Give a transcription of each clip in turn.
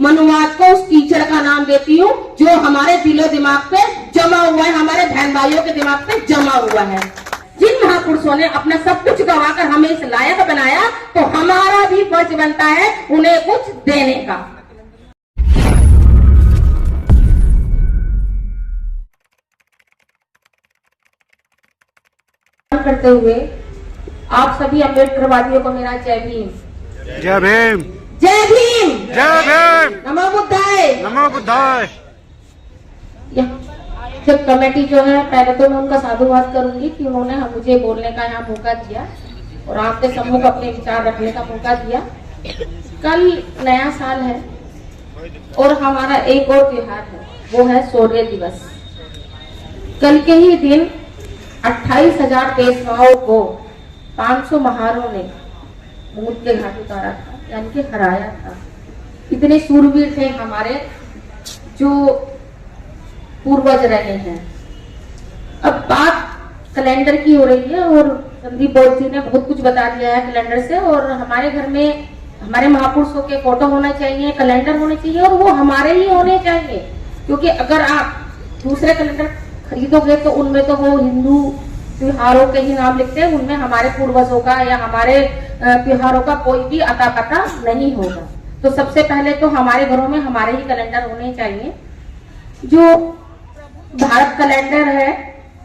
मनुवाद को उस टीचर का नाम देती हूँ जो हमारे दिलो दिमाग पे जमा हुआ है, हमारे बहन भाइयों के दिमाग पे जमा हुआ है। जिन महापुरुषों ने अपना सब कुछ गंवाकर हमें इस लायक बनाया, तो हमारा भी फर्ज बनता है उन्हें कुछ देने का। करते हुए आप सभी अम्बेडकरवादियों को मेरा जय भीम। जय भीम। जय भीम। जय भीम। नमो बुद्धाय। नमो बुद्धाय। जब कमेटी जो है, पहले तो मैं उनका साधुवाद करूंगी कि उन्होंने मुझे बोलने का यहाँ मौका दिया और आपके सम्मुख अपने विचार रखने का मौका दिया। कल नया साल है और हमारा एक और त्योहार है, वो है शौर्य दिवस। कल के ही दिन 28,000 पेशवाओं को 500 महारों ने मौत के घाट उतारा था, यानी कि हराया था। इतने सूरवीर थे हमारे जो पूर्वज रहे हैं। अब बात कैलेंडर की हो रही है और संदीप बोध जी ने बहुत कुछ बता दिया है कैलेंडर से। और हमारे घर में हमारे महापुरुषों के फोटो होना चाहिए, कैलेंडर होने चाहिए और वो हमारे ही होने चाहिए, क्योंकि अगर आप दूसरे कैलेंडर खरीदोगे तो उनमें तो वो हिंदू त्योहारों के ही नाम लिखते हैं, उनमें हमारे पूर्वजों का या हमारे त्योहारों का कोई भी अता पता नहीं होगा। तो सबसे पहले तो हमारे घरों में हमारे ही कैलेंडर होने चाहिए। जो भारत कैलेंडर है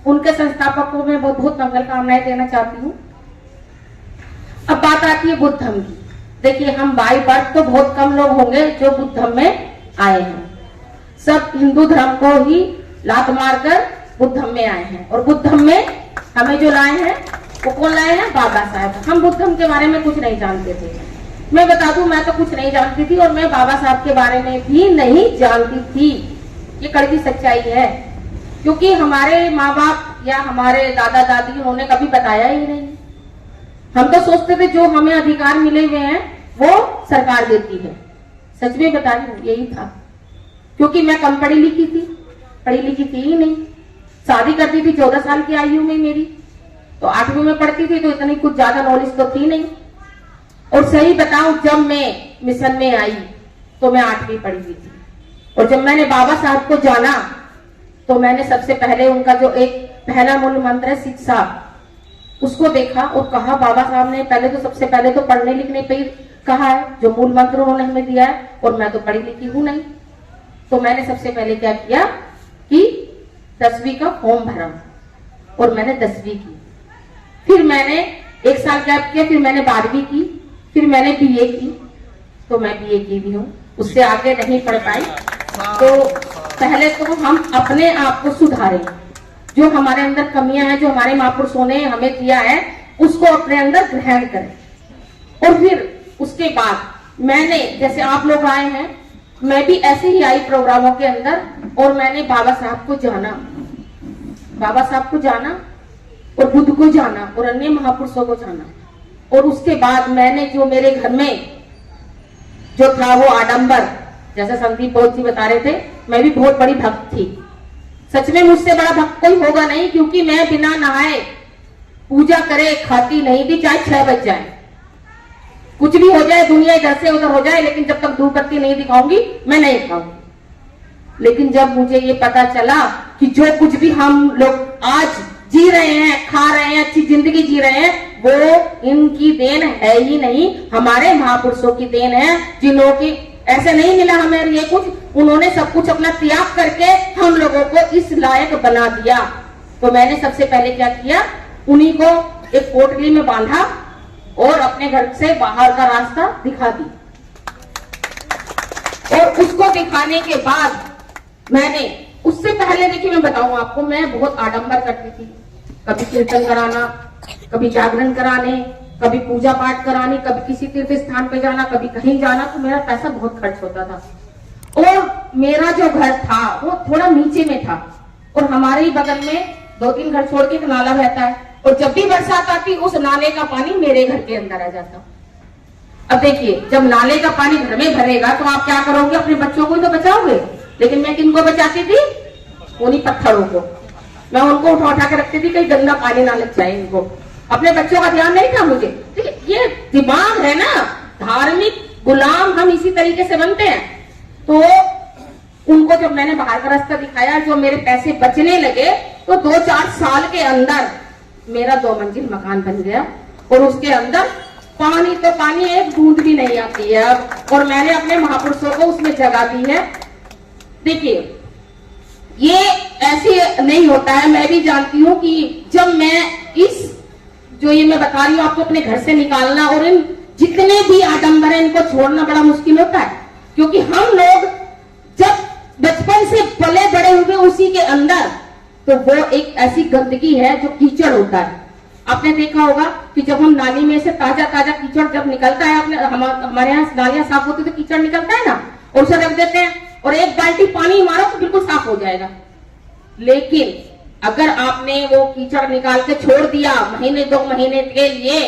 उनके संस्थापक को मैं बहुत बहुत मंगल कामनाएं देना चाहती हूँ। अब बात आती है बुद्ध धर्म की। देखिए, हम बाई बर्थ तो बहुत कम लोग होंगे जो बुद्ध धर्म में आए हैं। सब हिंदू धर्म को ही लात मारकर बुद्ध धर्म में आए हैं और बुद्ध धर्म में हमें जो लाए हैं वो कौन लाए हैं? बाबा साहब। हम बुद्ध धर्म के बारे में कुछ नहीं जानते थे। मैं बता दूं, मैं तो कुछ नहीं जानती थी और मैं बाबा साहब के बारे में भी नहीं जानती थी। ये कड़वी सच्चाई है, क्योंकि हमारे माँ बाप या हमारे दादा दादी उन्होंने कभी बताया ही नहीं। हम तो सोचते थे जो हमें अधिकार मिले हुए हैं वो सरकार देती है। सच में बता दूं, यही था, क्योंकि मैं कम पढ़ी लिखी थी, पढ़ी लिखी थी ही नहीं। शादी करती थी 14 साल की आयु में मेरी, तो 8वीं में पढ़ती थी, तो इतनी कुछ ज्यादा नॉलेज तो थी नहीं। और सही बताऊं, जब मैं मिशन में आई तो मैं 8वीं पढ़ी हुई थी और जब मैंने बाबा साहब को जाना तो मैंने सबसे पहले उनका जो एक पहला मूल मंत्र है शिक्षा, उसको देखा और कहा बाबा साहब ने पहले तो सबसे पहले तो पढ़ने लिखने पे कहा है, जो मूल मंत्र उन्होंने हमें दिया है, और मैं तो पढ़ी लिखी हूं नहीं। तो मैंने सबसे पहले क्या किया कि 10वीं का फॉर्म भरा और मैंने 10वीं की। फिर मैंने 1 साल गैप किया, फिर मैंने 12वीं की, फिर मैंने बीए की, तो मैं बीए की भी हूँ। उससे आगे नहीं पढ़ पाई। तो पहले तो हम अपने आप को सुधारें, जो हमारे अंदर कमियां हैं, जो हमारे महापुरुषों ने हमें दिया है, उसको अपने अंदर ग्रहण करें। और फिर उसके बाद मैंने, जैसे आप लोग आए हैं, मैं भी ऐसे ही आई प्रोग्रामों के अंदर और मैंने बाबा साहब को जाना, बाबा साहब को जाना और बुद्ध को जाना और अन्य महापुरुषों को जाना। और उसके बाद मैंने जो मेरे घर में जो था वो आडंबर, जैसे संदीप बोध जी बता रहे थे, मैं भी बहुत बड़ी भक्त थी। सच में मुझसे बड़ा भक्त कोई होगा नहीं, क्योंकि मैं बिना नहाए पूजा करे खाती नहीं थी, चाहे 6 बज जाए, कुछ भी हो जाए, दुनिया इधर से उधर हो जाए, लेकिन जब तक धूप बत्ती नहीं दिखाऊंगी मैं नहीं खाऊंगी। लेकिन जब मुझे ये पता चला कि जो कुछ भी हम लोग आज जी रहे हैं, खा रहे हैं, अच्छी जिंदगी जी रहे हैं, वो इनकी देन है ही नहीं, हमारे महापुरुषों की देन है, जिन्हों की ऐसे नहीं मिला हमें ये कुछ, उन्होंने सब कुछ अपना त्याग करके हम लोगों को इस लायक बना दिया। तो मैंने सबसे पहले क्या किया, उन्हीं को एक पोटली में बांधा और अपने घर से बाहर का रास्ता दिखा दी। और उसको दिखाने के बाद मैंने, उससे पहले देखिए मैं बताऊं आपको, मैं बहुत आडंबर करती थी। कभी कीर्तन कराना, कभी जागरण कराने, कभी पूजा पाठ करानी, कभी किसी तीर्थ स्थान पे जाना, कभी कहीं जाना, तो मेरा पैसा बहुत खर्च होता था। और मेरा जो घर था वो थोड़ा नीचे में था और हमारे ही बगल में 2-3 घर छोड़ के एक नाला बहता है, और जब भी बरसात आती उस नाले का पानी मेरे घर के अंदर आ जाता। अब देखिए, जब नाले का पानी घर में भरेगा तो आप क्या करोगे, अपने बच्चों को तो बचाओगे, लेकिन मैं किनको बचाती थी, उन्हीं पत्थरों को। मैं उनको उठा उठा के रखती थी, कहीं गंदा पानी ना लग जाए इनको। अपने बच्चों का ध्यान नहीं था मुझे। ठीक है, ये दिमाग है ना, धार्मिक गुलाम हम इसी तरीके से बनते हैं। तो उनको जब मैंने बाहर का रास्ता दिखाया, जो मेरे पैसे बचने लगे, तो 2-4 साल के अंदर मेरा 2 मंजिल मकान बन गया और उसके अंदर पानी तो पानी, एक बूंद भी नहीं आती है अब। और मैंने अपने महापुरुषों को उसमें जगह दी है। देखिए, ये ऐसे नहीं होता है। मैं भी जानती हूँ कि जब मैं जो ये मैं बता रही हूँ आपको, अपने घर से निकालना और इन जितने भी आडंबर है इनको छोड़ना बड़ा मुश्किल होता है, क्योंकि हम लोग जब बचपन से पले बड़े हुए उसी के अंदर, तो वो एक ऐसी गंदगी है जो कीचड़ होता है। आपने देखा होगा कि जब हम नाली में से ताजा कीचड़ जब निकलता है, हमारे यहाँ नालियां साफ होती तो कीचड़ निकलता है ना, और उसे रख देते हैं और एक बाल्टी पानी मारो तो बिल्कुल साफ हो जाएगा। लेकिन अगर आपने वो कीचड़ निकाल के छोड़ दिया महीने 2 महीने के लिए,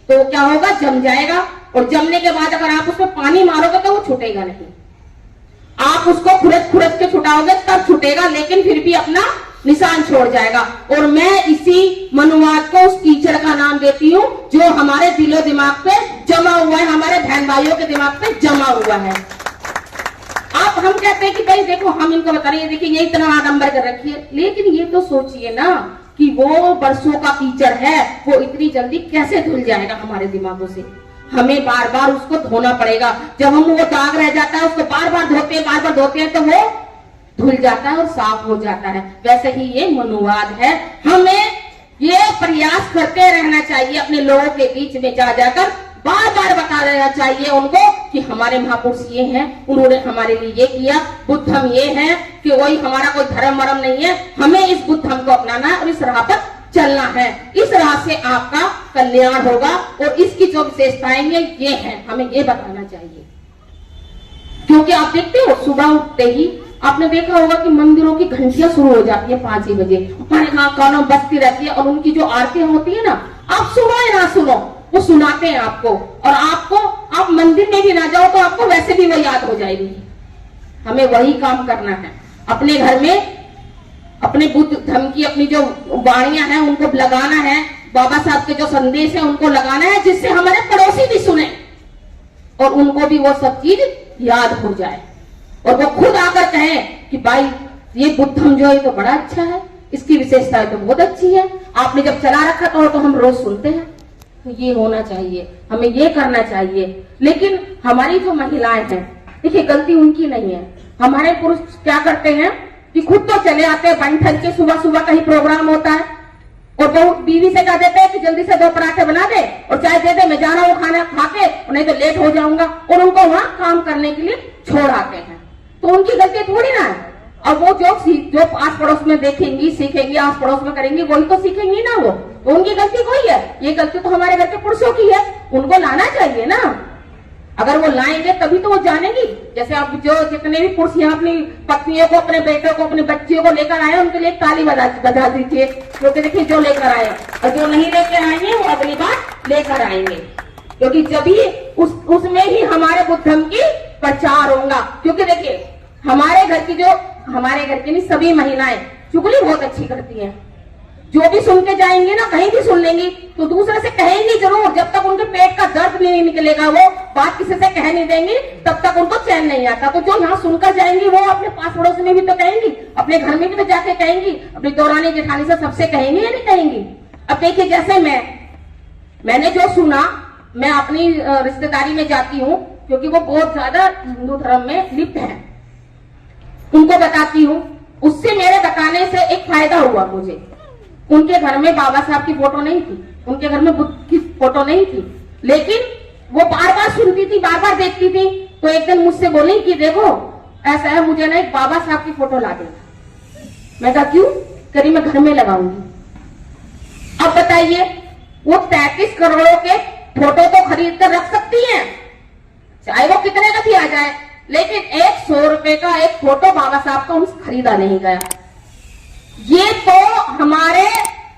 तो क्या होगा, जम जाएगा। और जमने के बाद अगर आप उसमें पानी मारोगे तो वो छूटेगा नहीं। आप उसको खुरच के छुटाओगे तब छूटेगा, लेकिन फिर भी अपना निशान छोड़ जाएगा। और मैं इसी मनुवाद को उस कीचड़ का नाम देती हूँ जो हमारे दिलो दिमाग पे जमा हुआ है, हमारे बहन भाइयों के दिमाग पे जमा हुआ है। आप हम कहते हैं कि भाई देखो, हम इनको बता रहे हैं, देखिए ये इतना आडंबर कर रखी है, लेकिन ये तो सोचिए ना कि वो बरसों का कीचड़ है, वो इतनी जल्दी कैसे धुल जाएगा हमारे दिमागों से। हमें बार बार उसको धोना पड़ेगा। जब हम वो दाग रह जाता है उसको बार बार धोते हैं तो वो धुल जाता है और साफ हो जाता है। वैसे ही ये मनुवाद है। हमें ये प्रयास करते रहना चाहिए, अपने लोगों के बीच में जा जाकर बार बार बता देना चाहिए उनको कि हमारे महापुरुष ये हैं, उन्होंने हमारे लिए ये किया, बुद्ध हम ये हैं, कि वही हमारा कोई धर्म मरम नहीं है, हमें इस बुद्ध हम को अपनाना है और इस राह पर चलना है। इस राह से आपका कल्याण होगा और इसकी जो विशेषताएं ये हैं, हमें ये बताना चाहिए। क्योंकि आप देखते हो सुबह उठते ही आपने देखा होगा कि मंदिरों की घंटियां शुरू हो जाती है 5 ही बजे, हमारे यहाँ कानों बजती रहती है और उनकी जो आरती होती है ना, आप सुनो या ना सुनो, वो सुनाते हैं आपको, और आप मंदिर में भी ना जाओ तो आपको वैसे भी वो याद हो जाएगी। हमें वही काम करना है। अपने घर में अपने बुद्ध धर्म की अपनी जो वाणियां हैं उनको लगाना है, बाबा साहब के जो संदेश है उनको लगाना है, जिससे हमारे पड़ोसी भी सुने और उनको भी वो सब चीज याद हो जाए और वो खुद आकर कहें कि भाई ये बुद्धम जो है तो बड़ा अच्छा है, इसकी विशेषता तो बहुत अच्छी है, आपने जब चला रखा तो हम रोज सुनते हैं। तो ये होना चाहिए, हमें ये करना चाहिए। लेकिन हमारी जो महिलाएं हैं, देखिए गलती उनकी नहीं है। हमारे पुरुष क्या करते हैं कि खुद तो चले आते हैं बन ठन के, सुबह सुबह कहीं प्रोग्राम होता है और बहू बीवी से कह देते हैं कि जल्दी से 2 पराठे बना दे और चाय दे दे, मैं जा रहा हूँ खाना खा के, नहीं तो लेट हो जाऊंगा, और उनको वहां काम करने के लिए छोड़ आते हैं। तो उनकी गलती थोड़ी ना है। और वो जो आस पड़ोस में देखेंगी सीखेंगी, आस पड़ोस में करेंगी, वही तो सीखेंगी ना वो, तो उनकी गलती कोई है। ये गलती तो हमारे घर के पुरुषों की है, उनको लाना चाहिए ना। अगर वो लाएंगे तभी तो वो जानेंगी। जैसे अब जो जितने भी पुरुष यहाँ अपनी पत्नियों को, अपने बेटों को, अपने बच्चियों को लेकर आए, उनके लिए ताली बजा दीजिए, क्योंकि देखिए जो लेकर आए और जो नहीं लेकर आएंगे वो अगली बार लेकर आएंगे, क्योंकि जब ही उसमें ही हमारे बुद्धम की प्रचार होगा। क्योंकि देखिए हमारे घर की नहीं, सभी महिलाएं चुगली बहुत अच्छी करती हैं। जो भी सुन के जाएंगे ना, कहीं भी सुन लेंगी तो दूसरे से कहेंगी जरूर। जब तक उनके पेट का दर्द नहीं निकलेगा, वो बात किसी से कह नहीं देंगी, तब तक उनको चैन नहीं आता। तो जो यहाँ सुनकर जाएंगी वो अपने पास पड़ोस में भी तो कहेंगी, अपने घर में भी तो जाके कहेंगी, अपनी दौरानी जेठानी से सबसे कहेंगी या नहीं कहेंगी। अब देखिए जैसे मैंने जो सुना, मैं अपनी रिश्तेदारी में जाती हूँ क्योंकि वो बहुत ज्यादा हिंदू धर्म में लिप्त है, उनको बताती हूँ। उससे मेरे बताने से एक फायदा हुआ मुझे। उनके घर में बाबा साहब की फोटो नहीं थी, उनके घर में बुद्ध की फोटो नहीं थी, लेकिन वो बार बार सुनती थी, बार बार देखती थी। तो एक दिन मुझसे बोली कि देखो ऐसा है, मुझे ना एक बाबा साहब की फोटो ला देना। मैं कहा क्यों? करी मैं घर में लगाऊंगी। अब बताइए, वो 33 करोड़ों के फोटो तो खरीद कर रख सकती हैं, चाहे वो कितने का भी आ जाए, लेकिन 100 रुपए का एक फोटो बाबा साहब का उनसे खरीदा नहीं गया। ये तो हमारे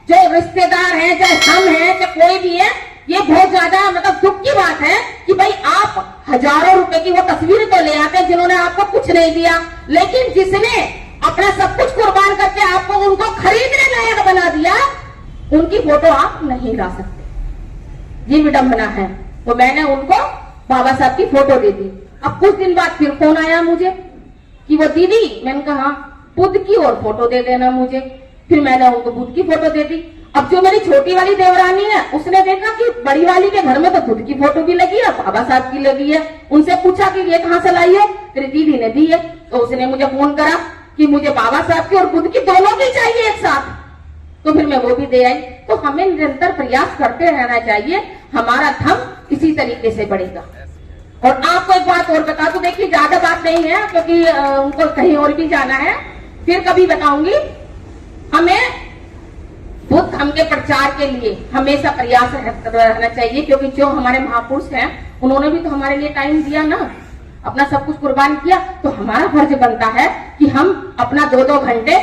जो रिश्तेदार हैं, चाहे हम हैं चाहे कोई भी है, ये बहुत ज्यादा मतलब दुख की बात है कि भाई आप हजारों रुपए की वो तस्वीर तो ले आते हैं जिन्होंने आपको कुछ नहीं दिया, लेकिन जिसने अपना सब कुछ कुर्बान करके आपको उनको खरीदने लायक बना दिया, उनकी फोटो आप नहीं ला सकते। ये विडंबना है। तो मैंने उनको बाबा साहब की फोटो दे दी। अब कुछ दिन बाद फिर फोन आया मुझे कि वो दीदी, मैंने कहा बुद्ध की और फोटो दे देना मुझे। फिर मैंने उनको बुद्ध की फोटो दे दी। अब जो मेरी छोटी वाली देवरानी है उसने देखा कि बड़ी वाली के घर में तो बुद्ध की फोटो भी लगी है, बाबा साहब की लगी है। उनसे पूछा कि ये कहाँ से लाई हो? तेरी दीदी ने दी है। तो उसने मुझे फोन करा कि मुझे बाबा साहब की और बुद्ध की दोनों की चाहिए एक साथ। तो फिर मैं वो भी दे आई। तो हमें निरंतर प्रयास करते रहना चाहिए, हमारा धर्म इसी तरीके से बढ़ेगा। और आपको एक बात और बता दूं, देखिए ज्यादा बात नहीं है क्योंकि उनको कहीं और भी जाना है, फिर कभी बताऊंगी। हमें बुद्ध धर्म के प्रचार के लिए हमेशा प्रयास रहना चाहिए, क्योंकि जो हमारे महापुरुष हैं उन्होंने भी तो हमारे लिए टाइम दिया ना, अपना सब कुछ कुर्बान किया। तो हमारा फर्ज बनता है कि हम अपना 2-2 घंटे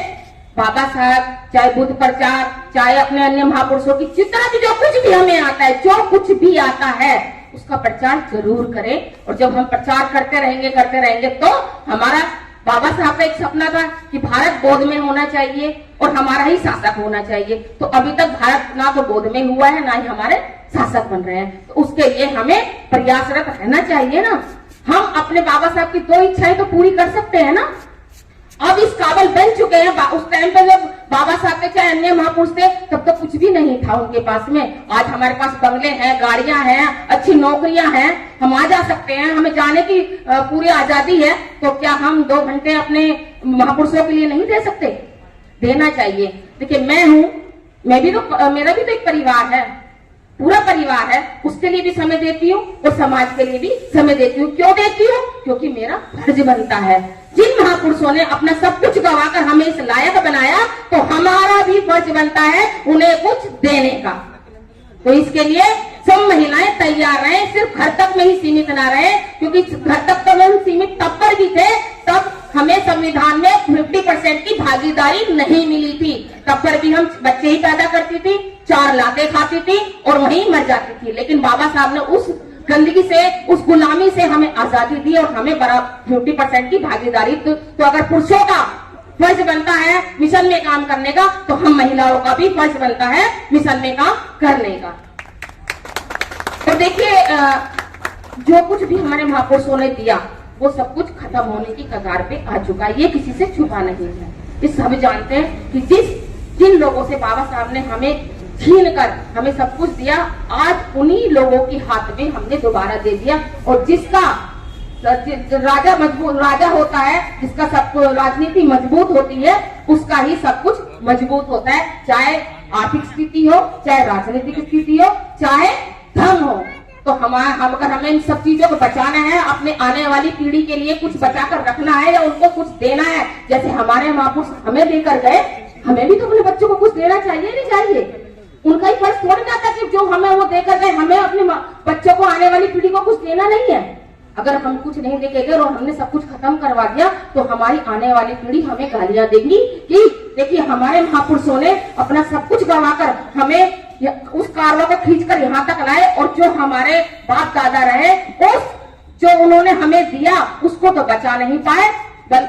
बाबा साहब, चाहे बुद्ध प्रचार, चाहे अपने अन्य महापुरुषों की जितना भी जो कुछ भी हमें आता है, जो कुछ भी आता है उसका प्रचार जरूर करें। और जब हम प्रचार करते रहेंगे तो हमारा बाबा साहब का एक सपना था कि भारत बौद्ध में होना चाहिए और हमारा ही शासक होना चाहिए। तो अभी तक भारत ना तो बौद्ध में हुआ है, ना ही हमारे शासक बन रहे हैं। तो उसके लिए हमें प्रयासरत रहना चाहिए ना। हम अपने बाबा साहब की 2 इच्छाएं तो पूरी कर सकते हैं ना। अब इस काबिल बन चुके हैं। उस टाइम पे जब बाबा साहब के चाहे अन्य महापुरुष थे तब तो कुछ भी नहीं था उनके पास में। आज हमारे पास बंगले हैं, गाड़ियां हैं, अच्छी नौकरियां हैं, हम आ जा सकते हैं, हमें जाने की पूरी आजादी है। तो क्या हम 2 घंटे अपने महापुरुषों के लिए नहीं दे सकते? देना चाहिए। देखिए मैं हूँ, मेरा भी तो एक परिवार है, पूरा परिवार है, उसके लिए भी समय देती हूँ और समाज के लिए भी समय देती हूँ। क्यों देती हूँ? क्योंकि मेरा फर्ज बनता है। जिन महापुरुषों ने अपना सब कुछ गंवाकर हमें इस लायक बनाया, तो हमारा भी फर्ज बनता है उन्हें कुछ देने का। तो इसके लिए सब महिलाएं तैयार रहें, सिर्फ घर तक में ही सीमित ना रहे, क्योंकि घर तक तो हम सीमित तब पर भी थे तब हमें संविधान में 50% की भागीदारी नहीं मिली थी। तब पर भी हम बच्चे ही पैदा करती थी, 4 लाते खाती थी और वहीं मर जाती थी। लेकिन बाबा साहब ने उस गंदगी से, उस गुलामी से हमें आजादी दी और हमें बराबर 50% की भागीदारी। तो अगर पुरुषों का फर्ज बनता है मिशन में काम करने का, तो हम महिलाओं का भी फर्ज बनता है मिशन में काम करने का। तो देखिए जो कुछ भी हमारे महापुरुषों ने दिया वो सब कुछ खत्म होने की कगार पे आ चुका है, ये किसी से छुपा नहीं है। ये सब जानते हैं कि जिन लोगों से बाबा साहब ने हमें छीन कर हमें सब कुछ दिया, आज उन्हीं लोगों के हाथ में हमने दोबारा दे दिया। और जिसका राजा होता है, जिसका सब राजनीति मजबूत होती है, उसका ही सब कुछ मजबूत होता है। चाहे आर्थिक स्थिति हो, चाहे राजनीतिक स्थिति हो, चाहे धर्म हो। तो अगर हमें इन सब चीजों को बचाना है, अपने आने वाली पीढ़ी के लिए कुछ बचाकर रखना है या उनको कुछ देना है, जैसे हमारे महापुरुष हमें देकर गए, हमें भी तो अपने बच्चों को कुछ देना चाहिए नहीं चाहिए? उनका ही फर्ज थोड़ी ना था कि जो हमें वो देकर गए हमें अपने बच्चों को, आने वाली पीढ़ी को कुछ देना नहीं है। अगर हम कुछ नहीं देके गए और हमने सब कुछ खत्म करवा दिया तो हमारी आने वाली पीढ़ी हमें गालियां देगी कि देखिए हमारे महापुरुषों ने अपना सब कुछ गंवाकर हमें उस कारवा को खींचकर यहाँ तक लाए, और जो हमारे बाप दादा रहे उस जो उन्होंने हमें दिया उसको तो बचा नहीं पाए।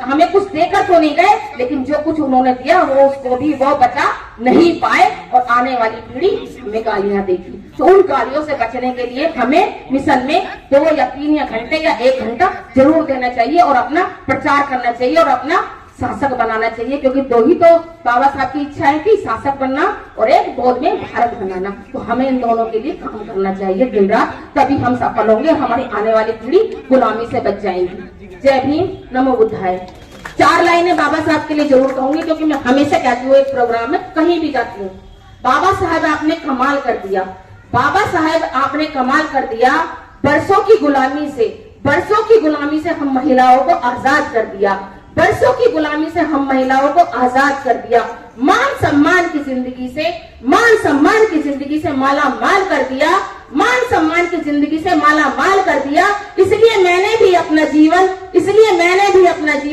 हमें कुछ देकर तो नहीं गए, लेकिन जो कुछ उन्होंने दिया वो उसको भी वो बचा नहीं पाए और आने वाली पीढ़ी हमें गालियां देगी। तो उन गालियों से बचने के लिए हमें मिशन में 2 या 3 या घंटे या 1 घंटा जरूर देना चाहिए और अपना प्रचार करना चाहिए और अपना शासक बनाना चाहिए, क्योंकि 2 ही तो बाबा साहब की इच्छा है कि शासक बनना और एक बौद्ध में भारत बनाना। तो हमें इन दोनों के लिए काम करना चाहिए दिन रात, तभी हम सफल होंगे और हमारी आने वाली पीढ़ी गुलामी से बच जाएंगी। जय भीम, नमो बुद्धाय। 4 लाइनें बाबा साहब के लिए जरूर कहूंगी, क्योंकि मैं हमेशा कहती हूँ एक प्रोग्राम में कहीं भी जाती हूँ, बाबा साहब आपने कमाल कर दिया, बाबा साहब आपने कमाल कर दिया। बरसों की गुलामी से हम महिलाओं को आजाद कर दिया, बरसों की गुलामी से हम महिलाओं को आजाद कर दिया। मान सम्मान की जिंदगी से माला माल कर दिया, इसलिए मैंने भी अपना जीवन, इसलिए मैंने